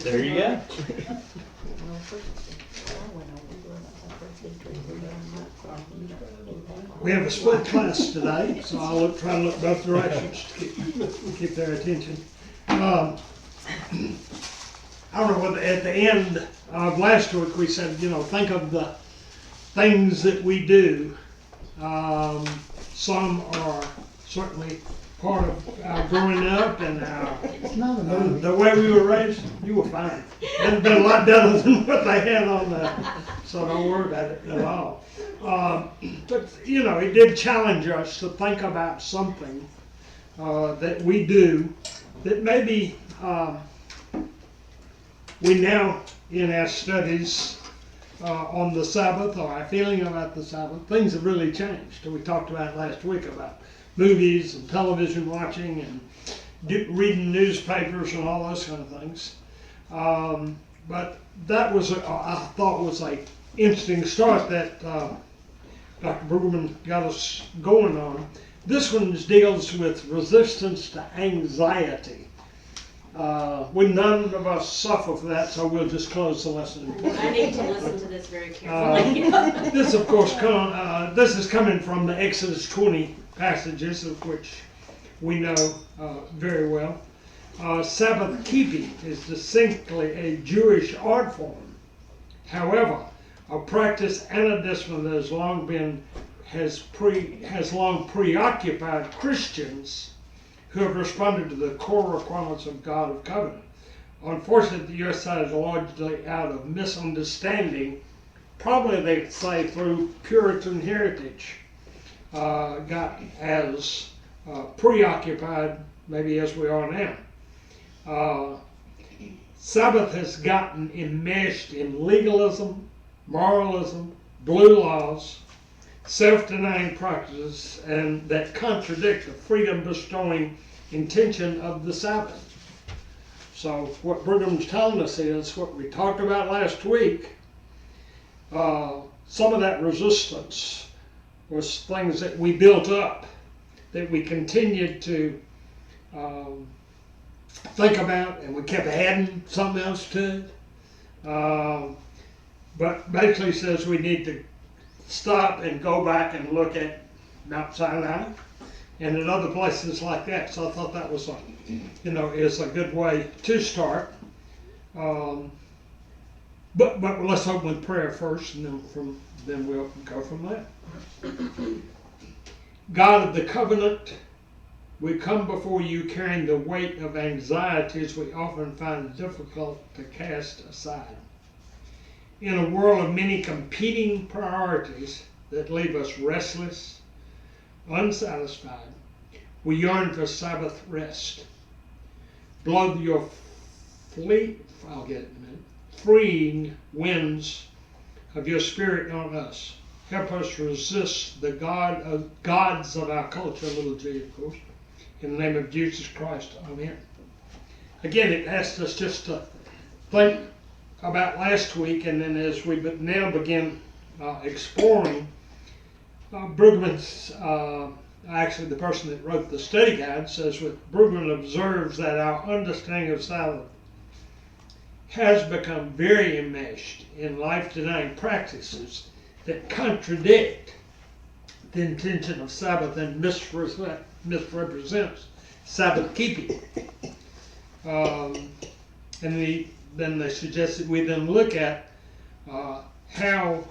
There you go. We have a split class today, so I'll try to look both directions to keep their attention. I don't know whether at the end of last week we said, think of the things that we do. Some are certainly part of our growing up and the way we were raised. You were fine. It'd been a lot better than what they had on there, so don't worry about it at all. But it did challenge us to think about something that we do that maybe we now, in our studies on the Sabbath, or our feeling about the Sabbath, things have really changed. We talked about last week about movies and television watching and reading newspapers and all those kind of things. But that was, I thought, was an interesting start that Dr. Brueggemann got us going on. This one deals with resistance to anxiety. None of us suffer from that, so we'll just close the lesson. I need to listen to this very carefully. This, of course, this is coming from the Exodus 20 passages, of which we know very well. Sabbath keeping is distinctly a Jewish art form. However, a practice and a discipline that has long preoccupied Christians who have responded to the core requirements of God of Covenant. Unfortunately, the U.S. side is largely out of misunderstanding, probably they'd say through Puritan heritage, got as preoccupied maybe as we are now. Sabbath has gotten enmeshed in legalism, moralism, blue laws, self-denying practices, and that contradict the freedom-bestowing intention of the Sabbath. So what Brigham telling us is what we talked about last week. Some of that resistance was things that we built up, that we continued to think about, and we kept adding something else to it. But basically says we need to stop and go back and look at Mount Sinai and at other places like that. So I thought that was is a good way to start. But let's open with prayer first, and then we'll go from there. God of the covenant, we come before you carrying the weight of anxieties we often find difficult to cast aside. In a world of many competing priorities that leave us restless, unsatisfied, we yearn for Sabbath rest. Blow your freeing winds of your spirit on us. Help us resist the gods of our culture, little g, of course. In the name of Jesus Christ, amen. Again, it asks us just to think about last week, and then as we now begin exploring, Brueggemann's, actually the person that wrote the study guide, says Brueggemann observes that our understanding of Sabbath has become very enmeshed in life-denying practices that contradict the intention of Sabbath and misrepresents Sabbath keeping. Then they suggest that we then look at how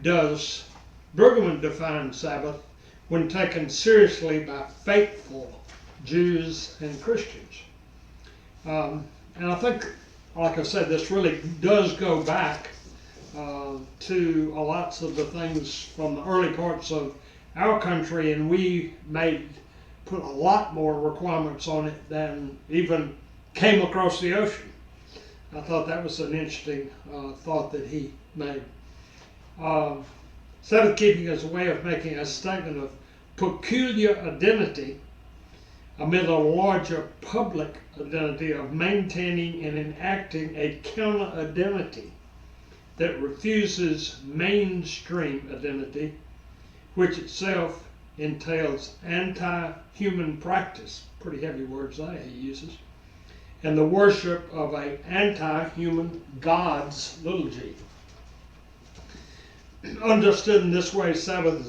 does Brueggemann define Sabbath when taken seriously by faithful Jews and Christians. And I think, like I said, this really does go back to lots of the things from the early parts of our country, and we put a lot more requirements on it than even came across the ocean. I thought that was an interesting thought that he made. Sabbath keeping is a way of making a statement of peculiar identity amid a larger public identity of maintaining and enacting a counter-identity that refuses mainstream identity, which itself entails anti-human practice, pretty heavy words there he uses, and the worship of an anti-human gods, little g. Understood in this way, Sabbath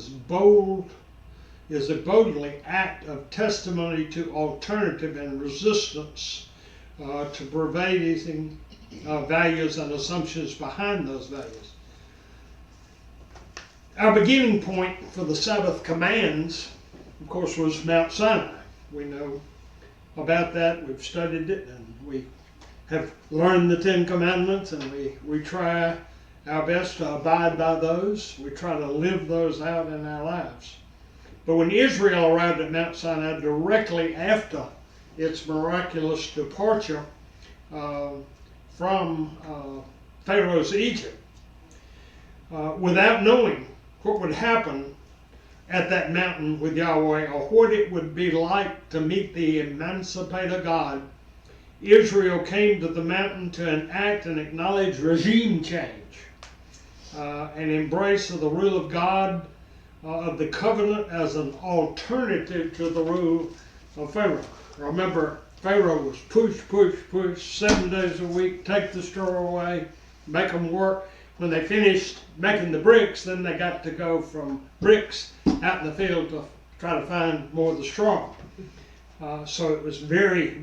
is a boldly act of testimony to alternative and resistance to pervading values and assumptions behind those values. Our beginning point for the Sabbath commands, of course, was Mount Sinai. We know about that. We've studied it, and we have learned the Ten Commandments, and we try our best to abide by those. We try to live those out in our lives. But when Israel arrived at Mount Sinai directly after its miraculous departure from Pharaoh's Egypt, without knowing what would happen at that mountain with Yahweh, or what it would be like to meet the emancipator God, Israel came to the mountain to enact and acknowledge regime change, an embrace of the rule of God, of the covenant as an alternative to the rule of Pharaoh. Remember, Pharaoh was push, 7 days a week, take the straw away, make them work. When they finished making the bricks, then they got to go from bricks out in the field to try to find more of the straw. So it was very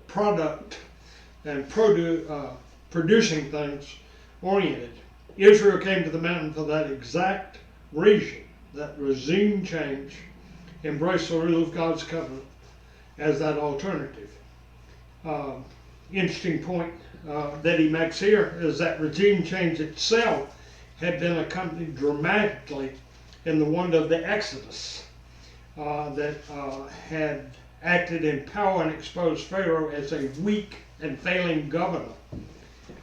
product and producing things oriented. Israel came to the mountain for that exact reason, that regime change, embrace the rule of God's covenant as that alternative. Interesting point that he makes here is that regime change itself had been accompanied dramatically in the wonder of the Exodus that had acted in power and exposed Pharaoh as a weak and failing governor.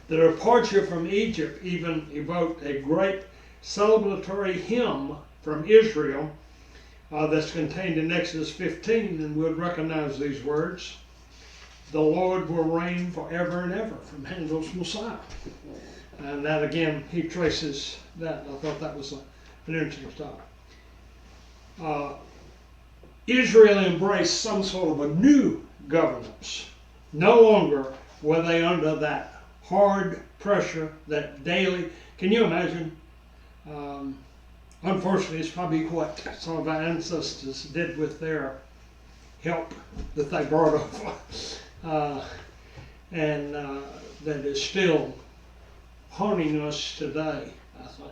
The departure from Egypt even evoked a great celebratory hymn from Israel that's contained in Exodus 15, and we'll recognize these words. The Lord will reign forever and ever, from Handel's Messiah. And that again, he traces that. I thought that was an interesting stuff. Israel embraced some sort of a new governance. No longer were they under that hard pressure, that daily. Can you imagine? Unfortunately, it's probably what some of our ancestors did with their help that they brought over. And that is still haunting us today, I think.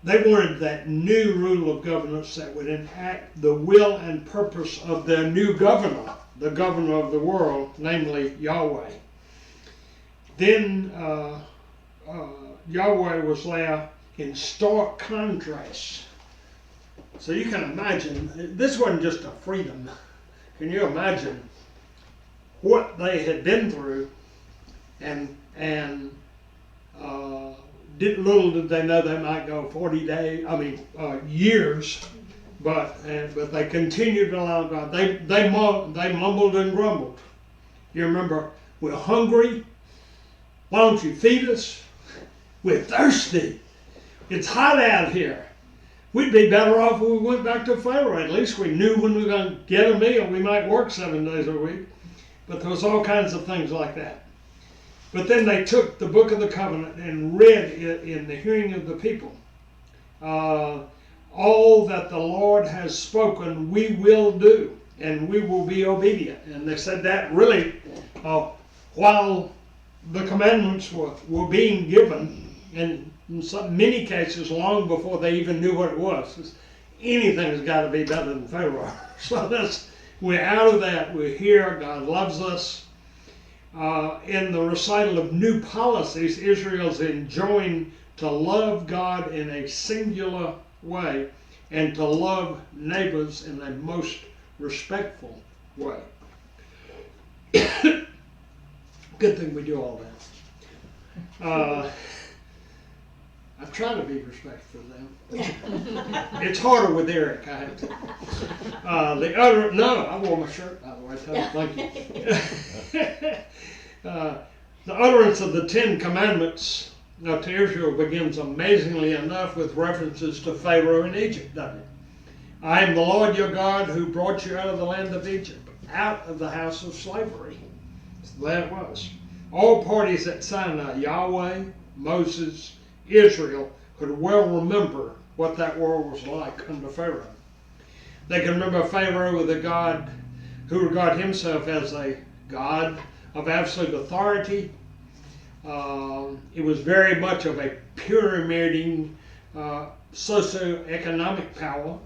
They wanted that new rule of governance that would enact the will and purpose of their new governor, the governor of the world, namely Yahweh. Then Yahweh was there in stark contrast. So you can imagine, this wasn't just a freedom. Can you imagine what they had been through, and little did they know they might go 40 days, years, but they continued to allow God. They mumbled and grumbled. You remember, we're hungry. Why don't you feed us? We're thirsty. It's hot out here. We'd be better off if we went back to Pharaoh. At least we knew when we were going to get a meal. We might work 7 days a week. But there was all kinds of things like that. But then they took the book of the covenant and read it in the hearing of the people. All that the Lord has spoken, we will do, and we will be obedient. And they said that really while the commandments were being given, and in many cases long before they even knew what it was. Anything's got to be better than Pharaoh. So we're out of that. We're here. God loves us. In the recital of new policies, Israel's enjoined to love God in a singular way and to love neighbors in a most respectful way. Good thing we do all that. I'm trying to be respectful of them. It's harder with Eric, I have to. I wore my shirt, by the way. Thank you. The utterance of the Ten Commandments to Israel begins amazingly enough with references to Pharaoh in Egypt, doesn't it? I am the Lord your God who brought you out of the land of Egypt, out of the house of slavery. So there it was. All parties at Sinai, Yahweh, Moses, Israel, could well remember what that world was like under Pharaoh. They can remember Pharaoh with a God who regarded himself as a God of absolute authority. It was very much of a pyramiding socioeconomic power.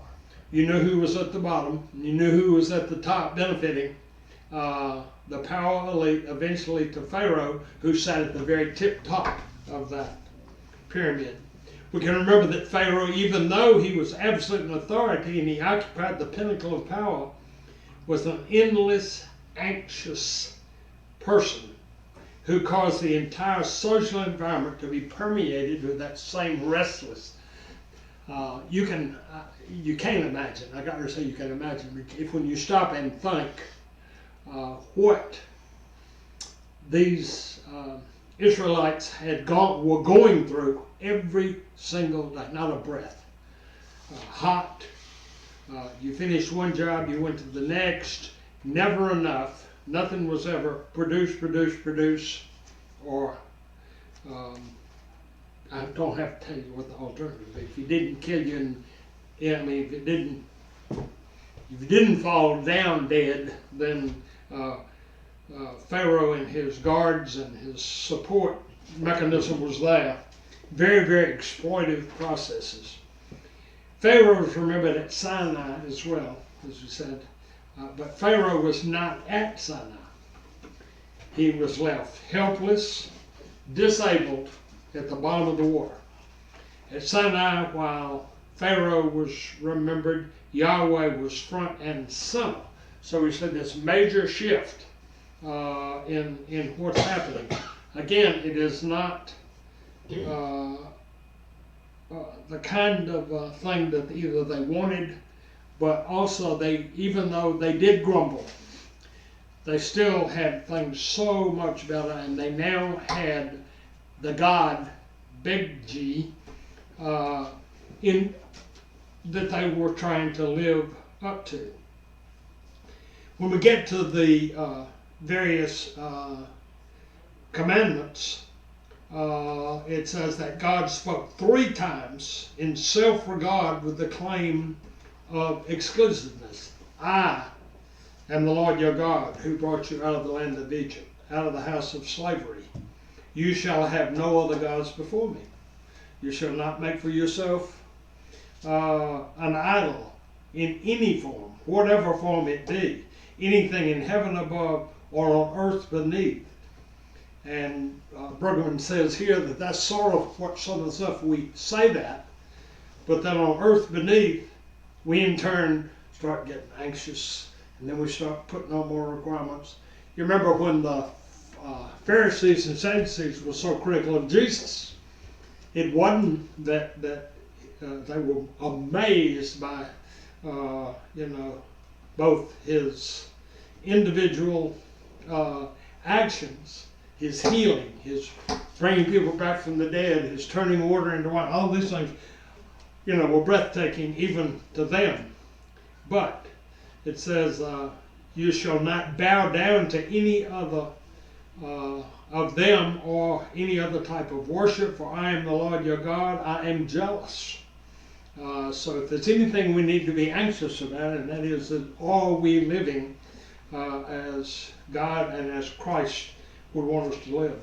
You knew who was at the bottom, and you knew who was at the top benefiting. The power elite eventually to Pharaoh, who sat at the very tip top of that pyramid. We can remember that Pharaoh, even though he was absolute in authority and he occupied the pinnacle of power, was an endless, anxious person who caused the entire social environment to be permeated with that same restless. You can't imagine. I got to say you can imagine. If when you stop and think what these Israelites were going through every single day, not a breath. Hot. You finished one job, you went to the next. Never enough. Nothing was ever produce, or I don't have to tell you what the alternative would be. If he didn't kill you, and if you didn't fall down dead, then Pharaoh and his guards and his support mechanism was there. Very, very exploitive processes. Pharaoh was remembered at Sinai as well, as we said. But Pharaoh was not at Sinai. He was left helpless, disabled at the bottom of the water. At Sinai, while Pharaoh was remembered, Yahweh was front and center. So we said this major shift in what's happening. Again, it is not the kind of thing that either they wanted, but also even though they did grumble, they still had things so much better, and they now had the God, big G, in that they were trying to live up to. When we get to the various commandments, it says that God spoke 3 times in self-regard with the claim of exclusiveness. I am the Lord your God who brought you out of the land of Egypt, out of the house of slavery. You shall have no other gods before me. You shall not make for yourself an idol in any form, whatever form it be, anything in heaven above or on earth beneath. And Brugman says here that that's sort of what some of the stuff we say that, but then on earth beneath, we in turn start getting anxious, and then we start putting on more requirements. You remember when the Pharisees and Sadducees were so critical of Jesus, it wasn't that they were amazed by both his individual actions, his healing, his bringing people back from the dead, his turning water into wine, all these things, were breathtaking even to them. But it says, you shall not bow down to any other of them or any other type of worship, for I am the Lord your God. I am jealous. So if there's anything we need to be anxious about, and that is that are we living as God and as Christ would want us to live.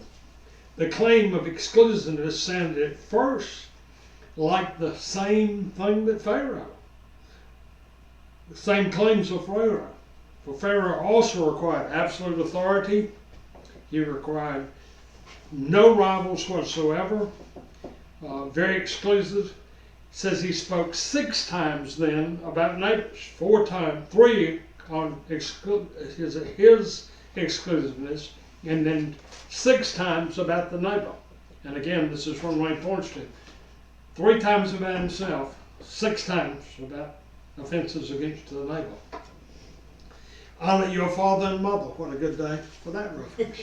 The claim of exclusiveness sounded at first like the same thing that Pharaoh. The same claims of Pharaoh. For Pharaoh also required absolute authority. He required no rivals whatsoever. Very exclusive. It says he spoke 6 times then about neighbors. 3 on his exclusiveness, and then 6 times about the neighbor. And again, this is one way he points to. 3 times about himself, 6 times about offenses against the neighbor. Honor your father and mother. What a good day for that reference.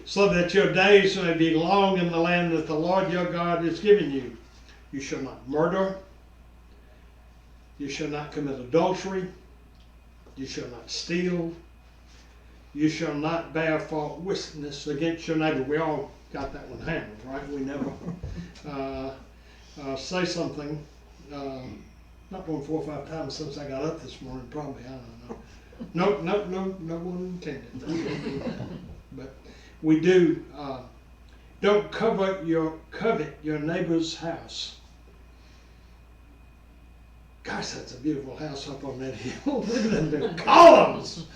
So that your days may be long in the land that the Lord your God has given you. You shall not murder. You shall not commit adultery. You shall not steal. You shall not bear false witness against your neighbor. We all got that one handled, right? We never say something. Not more than 4 or 5 times since I got up this morning, probably. I don't know. No one intended. But we do. Don't covet your neighbor's house. Gosh, that's a beautiful house up on that hill. Look at the columns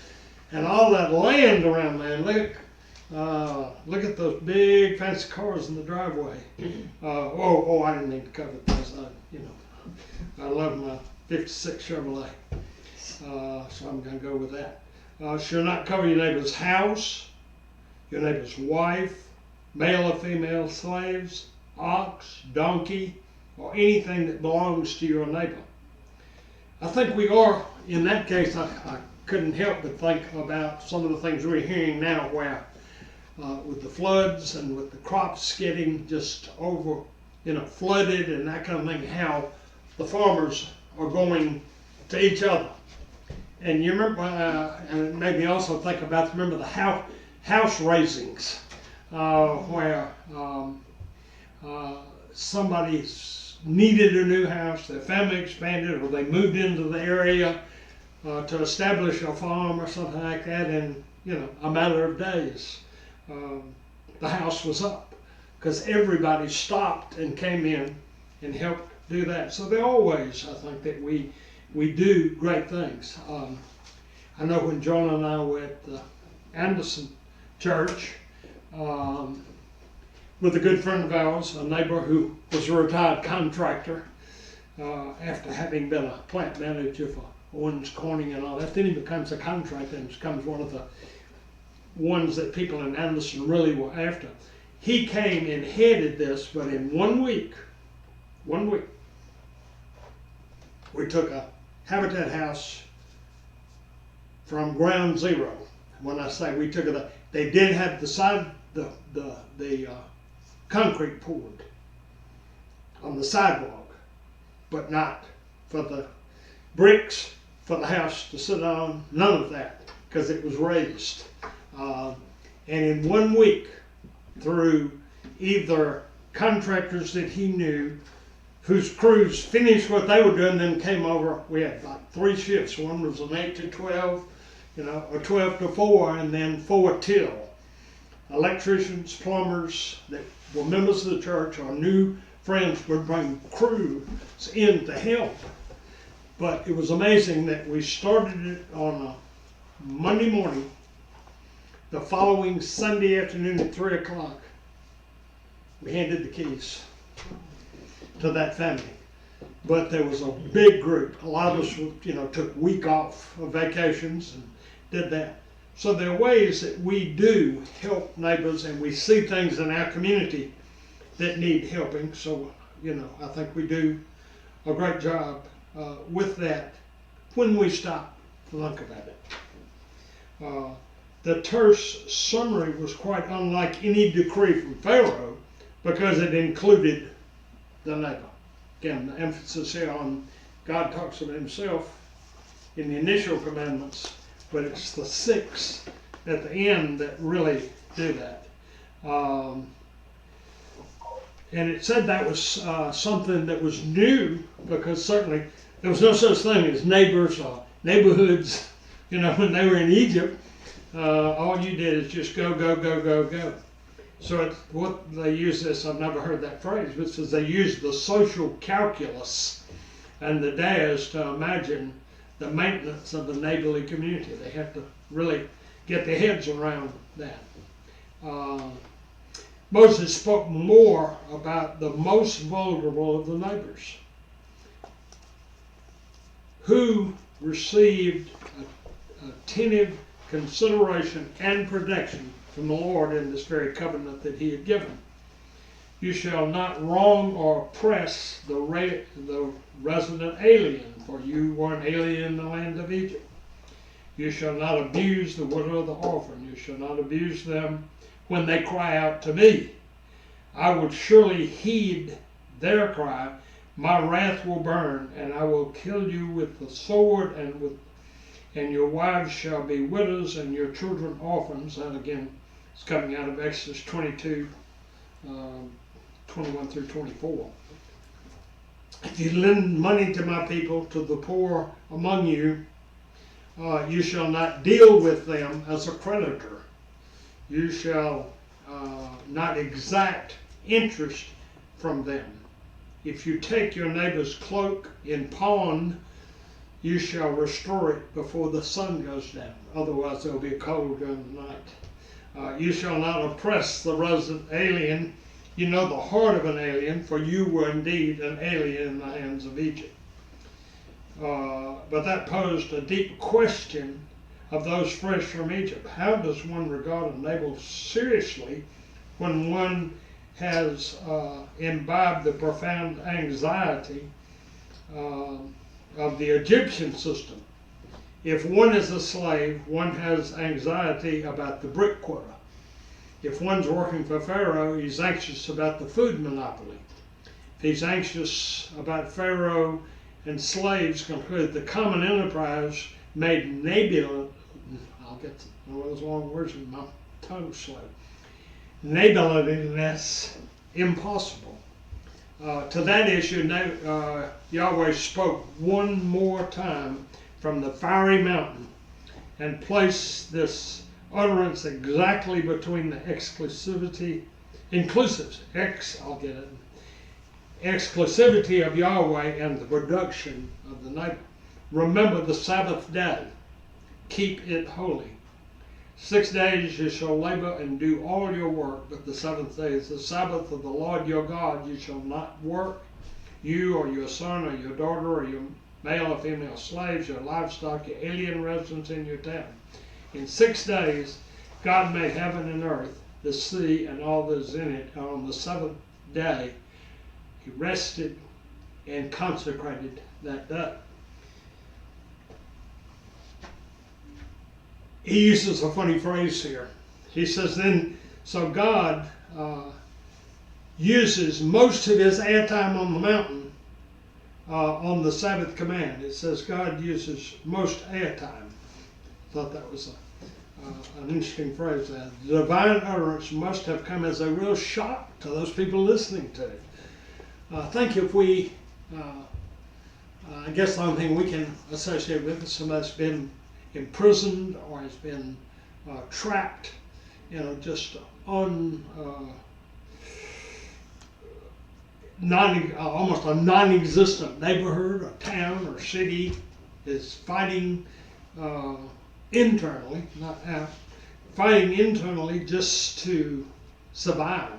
and all that land around there. Look at those big fancy cars in the driveway. I didn't mean to covet those. I love my '56 Chevrolet, so I'm going to go with that. Shall not cover your neighbor's house, your neighbor's wife, male or female slaves, ox, donkey, or anything that belongs to your neighbor. I think we are, in that case, I couldn't help but think about some of the things we're hearing now where with the floods and with the crops getting just over, flooded and that kind of thing, how the farmers are going to each other. And you remember, and it made me also think about, remember the house raisings, where somebody needed a new house, their family expanded, or they moved into the area to establish a farm or something like that, and a matter of days, the house was up because everybody stopped and came in and helped do that. So there are always, I think, that we do great things. I know when Jonah and I were at the Anderson Church with a good friend of ours, a neighbor who was a retired contractor after having been a plant manager for Owens Corning and all that. Then he becomes a contractor and becomes one of the ones that people in Anderson really were after. He came and headed this, but in 1 week, we took a Habitat house from ground zero. When I say we took it, they did have the concrete poured on the sidewalk, but not for the bricks for the house to sit on, none of that, because it was raised. And in 1 week, through either contractors that he knew, whose crews finished what they were doing, then came over. We had like 3 shifts. One was an 8 to 12, or 12 to 4, and then 4 till. Electricians, plumbers that were members of the church or new friends would bring crews in to help. But it was amazing that we started it on a Monday morning. The following Sunday afternoon at 3 o'clock, we handed the keys to that family. But there was a big group. A lot of us, took a week off of vacations and did that. So there are ways that we do help neighbors, and we see things in our community that need helping. So, I think we do a great job with that when we stop to think about it. The terse summary was quite unlike any decree from Pharaoh because it included the neighbor. Again, the emphasis here on God talks about himself in the initial commandments, but it's the 6 at the end that really do that. And it said that was something that was new, because certainly there was no such thing as neighbors or neighborhoods, when they were in Egypt. All you did is just go, go, go, go, go. So what they use this, I've never heard that phrase, but it says they use the social calculus and the dares to imagine the maintenance of the neighborly community. They have to really get their heads around that. Moses spoke more about the most vulnerable of the neighbors, who received attentive consideration and protection from the Lord in this very covenant that he had given. You shall not wrong or oppress the resident alien, for you were an alien in the land of Egypt. You shall not abuse the widow or the orphan. You shall not abuse them when they cry out to me. I would surely heed their cry. My wrath will burn, and I will kill you with the sword, and your wives shall be widows, and your children orphans. That again is coming out of Exodus 22, 21 through 24. If you lend money to my people, to the poor among you, you shall not deal with them as a creditor. You shall not exact interest from them. If you take your neighbor's cloak in pawn, you shall restore it before the sun goes down. Otherwise there will be a cold during the night. You shall not oppress the resident alien. You know the heart of an alien, for you were indeed an alien in the hands of Egypt. But that posed a deep question of those fresh from Egypt. How does one regard a neighbor seriously when one has imbibed the profound anxiety of the Egyptian system? If one is a slave, one has anxiety about the brick quota. If one's working for Pharaoh, he's anxious about the food monopoly. If he's anxious about Pharaoh and slaves conclude the common enterprise made I'll get one of those long words in my tongue slow. Neighborliness impossible. To that issue, Yahweh spoke one more time from the fiery mountain and placed this utterance exactly between the exclusivity of Yahweh and the production of the neighbor. Remember the Sabbath day. Keep it holy. 6 days you shall labor and do all your work, but the seventh day is the Sabbath of the Lord your God. You shall not work, you or your son or your daughter or your male or female slaves, your livestock, your alien residents in your town. In 6 days God made heaven and earth, the sea and all that is in it. And on the seventh day he rested and consecrated that day. He uses a funny phrase here. He says so God uses most of his airtime on the mountain on the Sabbath command. It says God uses most airtime. Thought that was an interesting phrase there. The divine utterance must have come as a real shock to those people listening to it. I think if we, I guess the only thing we can associate with is somebody that's been imprisoned or has been trapped, just almost a non-existent neighborhood or town or city is fighting internally, not out, fighting internally just to survive.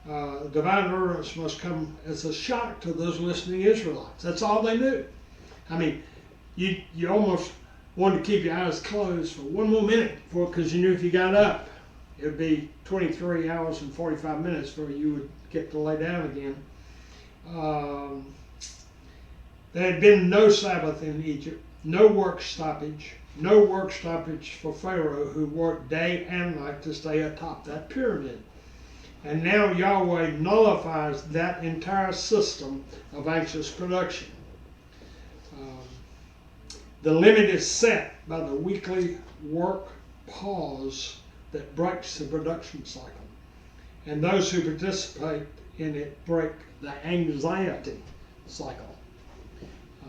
Divine utterance must come as a shock to those listening Israelites. That's all they knew. I mean, you almost wanted to keep your eyes closed for one more minute because you knew if you got up, it would be 23 hours and 45 minutes before you would get to lay down again. There had been no Sabbath in Egypt, no work stoppage for Pharaoh, who worked day and night to stay atop that pyramid. And now Yahweh nullifies that entire system of anxious production. The limit is set by the weekly work pause that breaks the production cycle. And those who participate in it break the anxiety cycle. I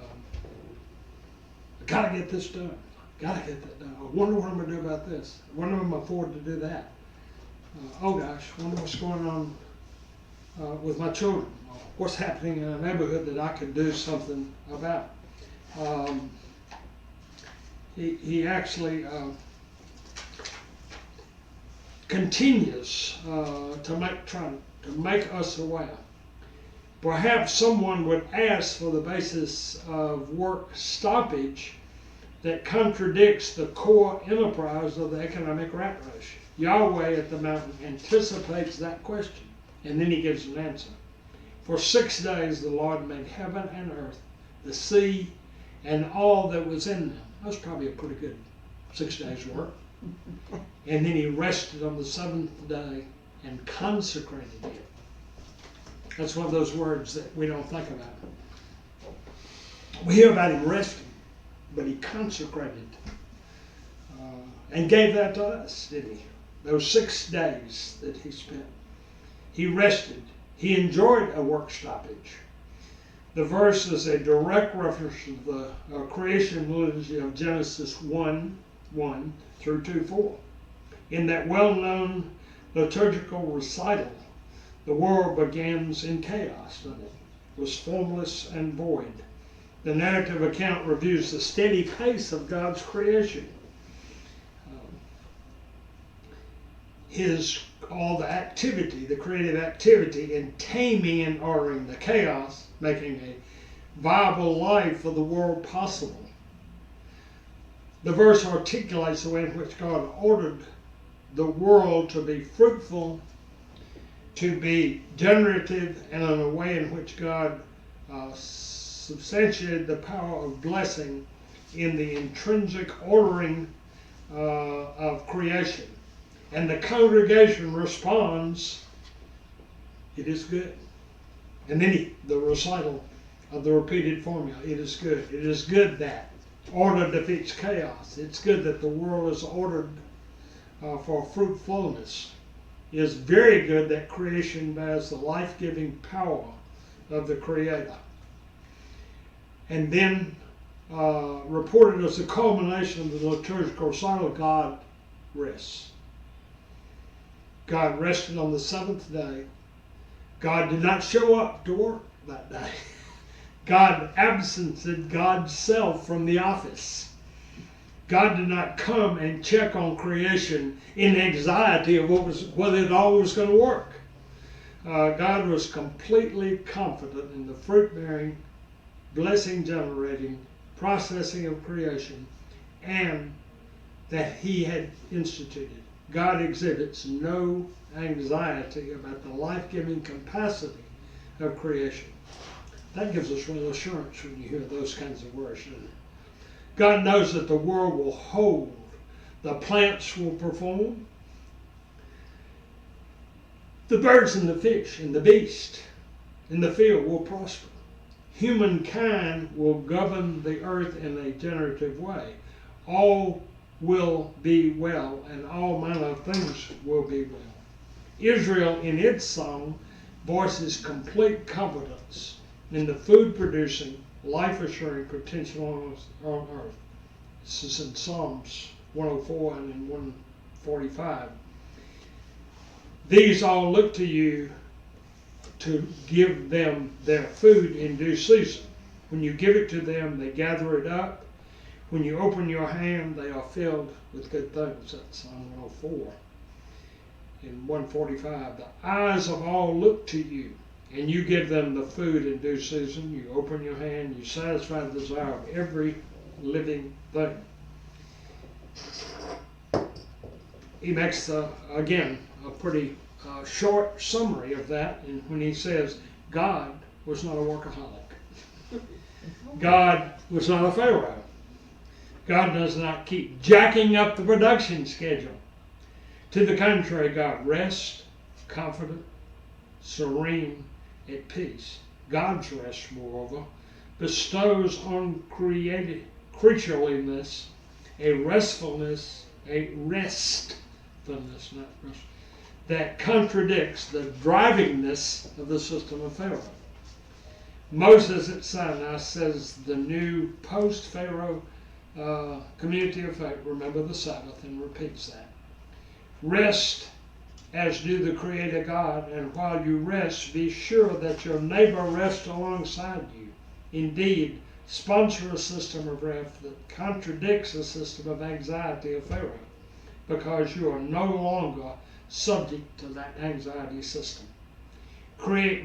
gotta get this done. Gotta get that done. I wonder what I'm gonna do about this. I wonder if I'm gonna afford to do that. Oh gosh, I wonder what's going on with my children. What's happening in a neighborhood that I could do something about. He actually continues to make us aware. Perhaps someone would ask for the basis of work stoppage that contradicts the core enterprise of the economic rat race. Yahweh at the mountain anticipates that question, and then he gives an answer. For 6 days the Lord made heaven and earth, the sea, and all that was in them. That was probably a pretty good 6 days' work. And then he rested on the seventh day and consecrated it. That's one of those words that we don't think about. We hear about him resting, but he consecrated and gave that to us, didn't he? Those 6 days that he spent. He rested. He enjoyed a work stoppage. The verse is a direct reference to the creation liturgy of Genesis 1:1 through 2:4. In that well-known liturgical recital, the world begins in chaos, doesn't it? It was formless and void. The narrative account reviews the steady pace of God's creation. All the activity, the creative activity in taming and ordering the chaos, making a viable life for the world possible. The verse articulates the way in which God ordered the world to be fruitful, to be generative, and in a way in which God substantiated the power of blessing in the intrinsic ordering of creation. And the congregation responds, it is good. And then the recital of the repeated formula, it is good. It is good that order defeats chaos. It's good that the world is ordered for fruitfulness. It is very good that creation bears the life-giving power of the Creator. And then reported as the culmination of the liturgical recital, God rests. God rested on the 7th day. God did not show up to work that day. God absented God's self from the office. God did not come and check on creation in anxiety of whether it all was going to work. God was completely confident in the fruit-bearing, blessing-generating processing of creation, and that he had instituted. God exhibits no anxiety about the life-giving capacity of creation. That gives us real assurance when you hear those kinds of words, doesn't it? God knows that the world will hold, the plants will perform, the birds and the fish and the beast in the field will prosper. Humankind will govern the earth in a generative way. All will be well, and all manner of things will be well. Israel, in its song, voices complete confidence in the food-producing, life-assuring potential on earth. This is in Psalms 104 and in 145. These all look to you to give them their food in due season. When you give it to them, they gather it up. When you open your hand, they are filled with good things. That's Psalm 104. In 145, the eyes of all look to you, and you give them the food in due season. You open your hand, you satisfy the desire of every living thing. He makes, again, a pretty short summary of that, and when he says God was not a workaholic. God was not a Pharaoh. God does not keep jacking up the production schedule. To the contrary, God rests, confident, serene, at peace. God's rest, moreover, bestows on creatureliness a restfulness, that contradicts the drivingness of the system of Pharaoh. Moses at Sinai says the new post-Pharaoh community of faith, remember the Sabbath, and repeats that. Rest as do the Creator God, and while you rest, be sure that your neighbor rests alongside you. Indeed, sponsor a system of rest that contradicts the system of anxiety of Pharaoh, because you are no longer subject to that anxiety system. Create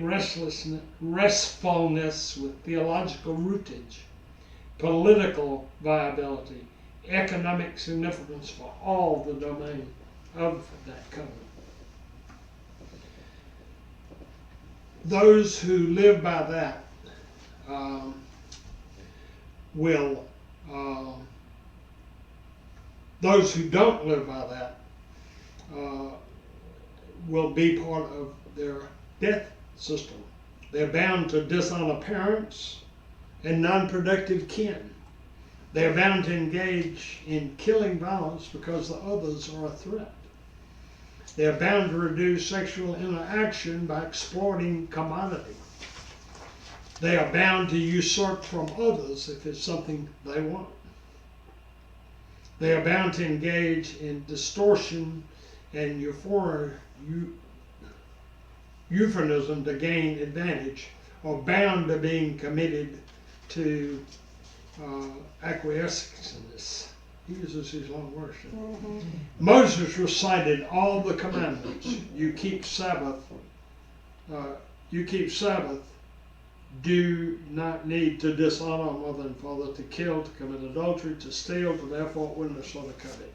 restfulness with theological rootage, political viability, economic significance for all the domain of that covenant. Those who live by that those who don't live by that will be part of their death system, They're bound to dishonor parents and non-productive kin. They are bound to engage in killing violence because the others are a threat. They are bound to reduce sexual interaction by exploiting commodity. They are bound to usurp from others if it's something they want. They are bound to engage in distortion and euphemism to gain advantage, or bound to being committed to acquiescence. He uses these long words. Moses recited all the commandments. You keep Sabbath. Do not need to dishonor mother and father, to kill, to commit adultery, to steal, to bear false witness, or to covet.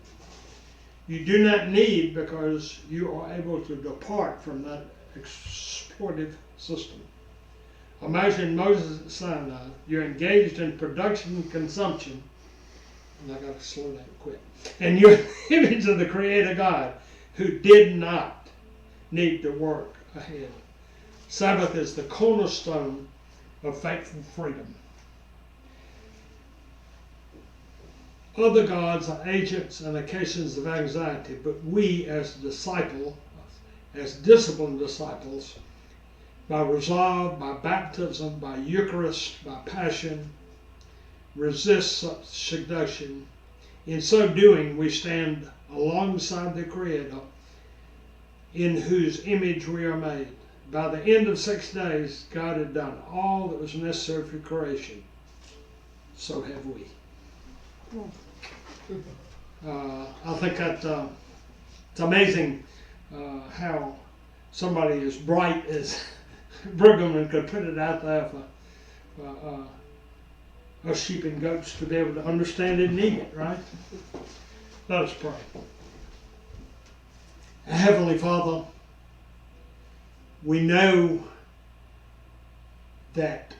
You do not need, because you are able to depart from that exploitive system. Imagine Moses at Sinai. You're engaged in production and consumption, and I got to slow down quick. And you're the image of the Creator God, who did not need to work ahead. Sabbath is the cornerstone of faithful freedom. Other gods are agents and occasions of anxiety, but we as disciplined disciples, by resolve, by baptism, by Eucharist, by passion, resist such seduction. In so doing, we stand alongside the Creator, in whose image we are made. By the end of 6 days, God had done all that was necessary for creation. So have we. I think that it's amazing how somebody as bright as Brigham could put it out there for us sheep and goats to be able to understand it and need it, right? Let us pray. Heavenly Father, we know that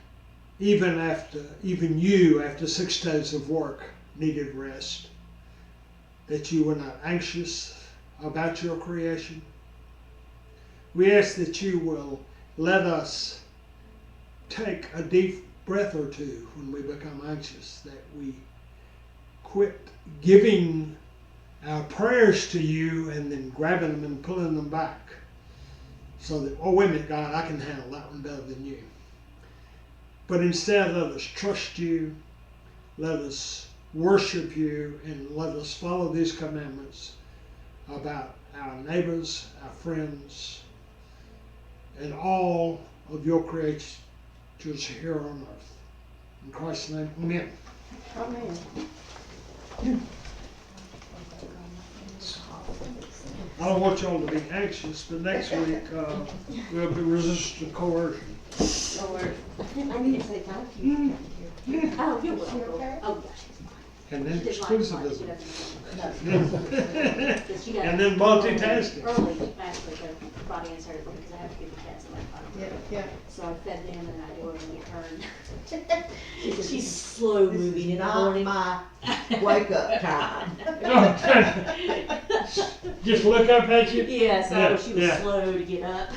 even you, after 6 days of work, needed rest, that you were not anxious about your creation. We ask that you will let us take a deep breath or two when we become anxious, that we quit giving our prayers to you and then grabbing them and pulling them back. So that, oh, wait a minute, God, I can handle that one better than you. But instead, let us trust you, let us worship you, and let us follow these commandments about our neighbors, our friends, and all of your creatures here on earth. In Christ's name, amen. Amen. I don't want y'all to be anxious, but next week we'll be resistant to coercion. I need to say thank you. Oh, you're welcome. Oh, gosh. And then She did like it, exclusivism. she doesn't- And then multitasking. Early last week, I brought in certain because I have to give the cats my body. Yeah. So I fed them and I do it when you turn. She's slow moving in the Not morning. my wake up time. Just look up at you. Yeah, so Yeah, she was yeah. slow to get up.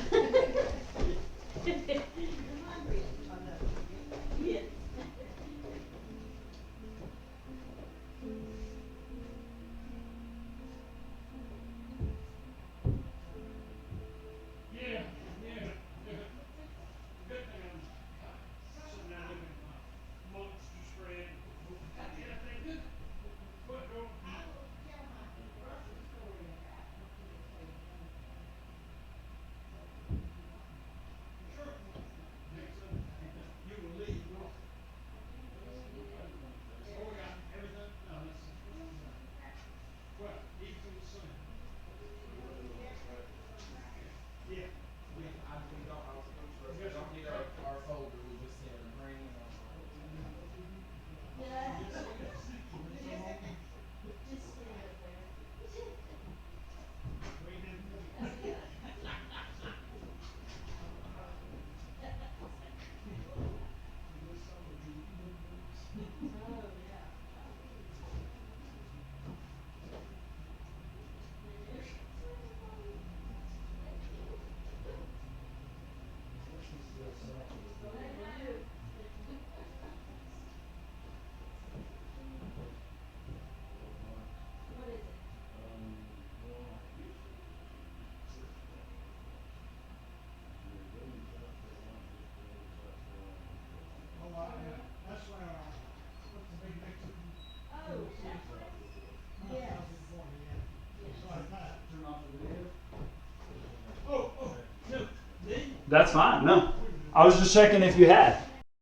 Yeah. Yeah. Good thing I'm sitting down looking at my monster spread. Sure. That's fine. No, I was just checking if you had.